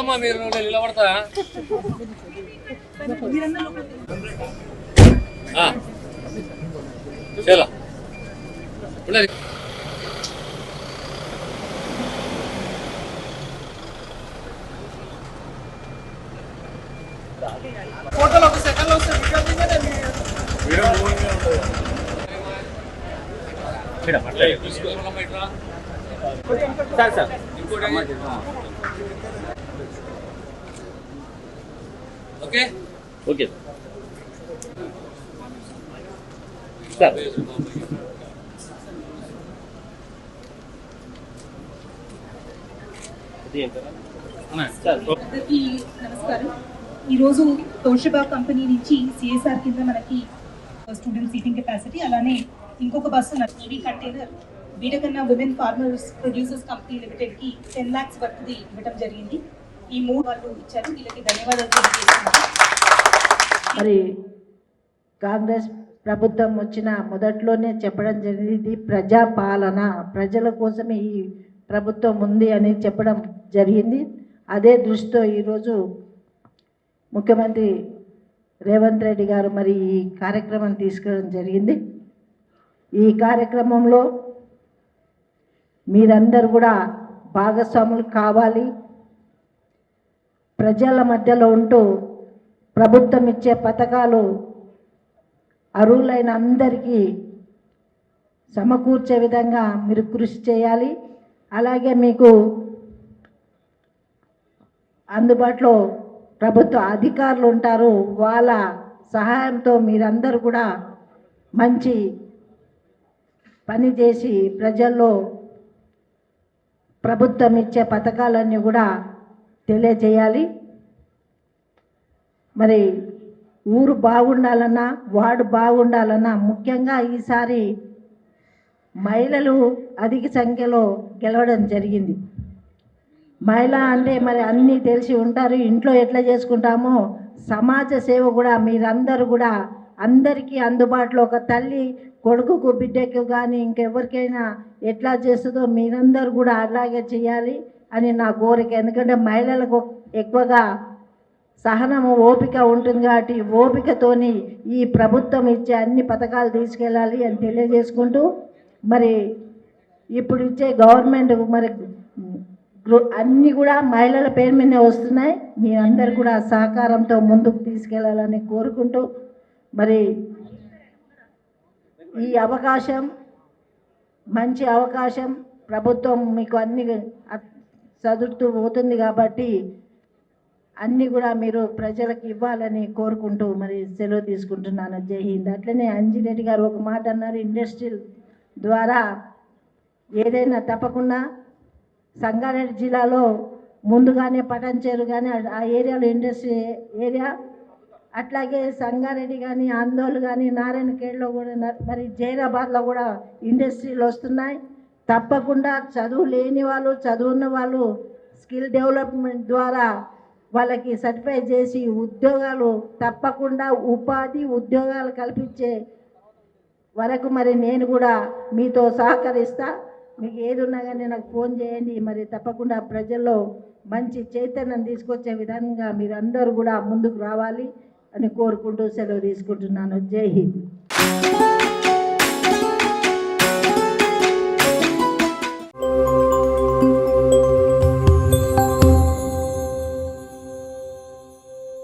నిలబడమ్మా మీరు నిలబడతా చలో ఫోటోలు ఒక సెకండ్లో వస్తే వీడియో ఓకే ఓకే సార్ అందరికీ నమస్కారం. ఈరోజు తోషిబా కంపెనీ నుంచి సిఎస్ఆర్ కింద మనకి స్టూడెంట్ సీటింగ్ కెపాసిటీ, అలానే ఇంకొక బస్సు ఈవీ కంటైనర్ వీరకన్నా women farmers producers company limited కి 10 lakhs వర్త్ది ఇవ్వడం జరిగింది. ఈ 3 వాళ్ళు ఇచ్చారు, వీళ్ళకి ధన్యవాదాలు తెలియజేస్తున్నాను. మరి కాంగ్రెస్ ప్రభుత్వం వచ్చిన మొదట్లోనే చెప్పడం జరిగింది, ప్రజాపాలన, ప్రజల కోసమే ఈ ప్రభుత్వం ఉంది అని చెప్పడం జరిగింది. అదే దృష్టితో ఈరోజు ముఖ్యమంత్రి రేవంత్ రెడ్డి గారు మరి ఈ కార్యక్రమం తీసుకోవడం జరిగింది. ఈ కార్యక్రమంలో మీరందరూ కూడా భాగస్వాములు కావాలి. ప్రజల మధ్యలో ఉంటూ ప్రభుత్వం ఇచ్చే పథకాలు అర్హులైన అందరికీ సమకూర్చే విధంగా మీరు కృషి చేయాలి. అలాగే మీకు అందుబాటులో ప్రభుత్వ అధికారులు ఉంటారు, వాళ్ళ సహాయంతో మీరందరూ కూడా మంచి పని చేసి ప్రజల్లో ప్రభుత్వం ఇచ్చే పథకాలన్నీ కూడా తెలియజేయాలి. మరి ఊరు బాగుండాలన్నా, వార్డు బాగుండాలన్నా, ముఖ్యంగా ఈసారి మహిళలు అధిక సంఖ్యలో గెలవడం జరిగింది. మహిళ అంటే మరి అన్నీ తెలిసి ఉంటారు, ఇంట్లో ఎట్లా చేసుకుంటామో సమాజ సేవ కూడా మీరందరూ కూడా అందరికీ అందుబాటులో, ఒక తల్లి కొడుకుకు బిడ్డకు కానీ ఇంకెవరికైనా ఎట్లా చేస్తుందో మీరందరూ కూడా అలాగే చేయాలి అని నా కోరిక. ఎందుకంటే మహిళలకు ఎక్కువగా సహనము, ఓపిక ఉంటుంది కాబట్టి ఓపికతోని ఈ ప్రభుత్వం ఇచ్చే అన్ని పథకాలు తీసుకెళ్ళాలి అని తెలియజేసుకుంటూ, మరి ఇప్పుడు ఇచ్చే గవర్నమెంట్ మరి అన్నీ కూడా మహిళల పేరు మీదనే వస్తున్నాయి. మీరందరూ కూడా సహకారంతో ముందుకు తీసుకెళ్లాలని కోరుకుంటూ, మరి ఈ అవకాశం మంచి అవకాశం, ప్రభుత్వం మీకు అన్ని చదువుతూ పోతుంది కాబట్టి అన్నీ కూడా మీరు ప్రజలకు ఇవ్వాలని కోరుకుంటూ మరి సెలవు తీసుకుంటున్నాను. జై హింద్. అట్లనే అంజిరెడ్డి గారు ఒక మాట అన్నారు, ఇండస్ట్రియల్ ద్వారా ఏదైనా తప్పకుండా సంగారెడ్డి జిల్లాలో ముందుగానే పటాన్చేరు కానీ ఆ ఏరియాలో ఇండస్ట్రీ ఏరియా, అట్లాగే సంగారెడ్డి కానీ ఆందోళన కానీ నారాయణఖేడ్లో కూడా మరి జైరాబాద్లో కూడా ఇండస్ట్రీలు వస్తున్నాయి. తప్పకుండా చదువు లేని వాళ్ళు, చదువున్న వాళ్ళు స్కిల్ డెవలప్మెంట్ ద్వారా వాళ్ళకి సర్టిఫై చేసి ఉద్యోగాలు తప్పకుండా ఉపాధి ఉద్యోగాలు కల్పించే వరకు మరి నేను కూడా మీతో సహకరిస్తా. మీకు ఏది ఉన్నా కానీ నాకు ఫోన్ చేయండి. మరి తప్పకుండా ప్రజల్లో మంచి చైతన్యం తీసుకొచ్చే విధంగా మీరందరూ కూడా ముందుకు రావాలి అని కోరుకుంటూ సెలవు తీసుకుంటున్నాను. జై హింద్.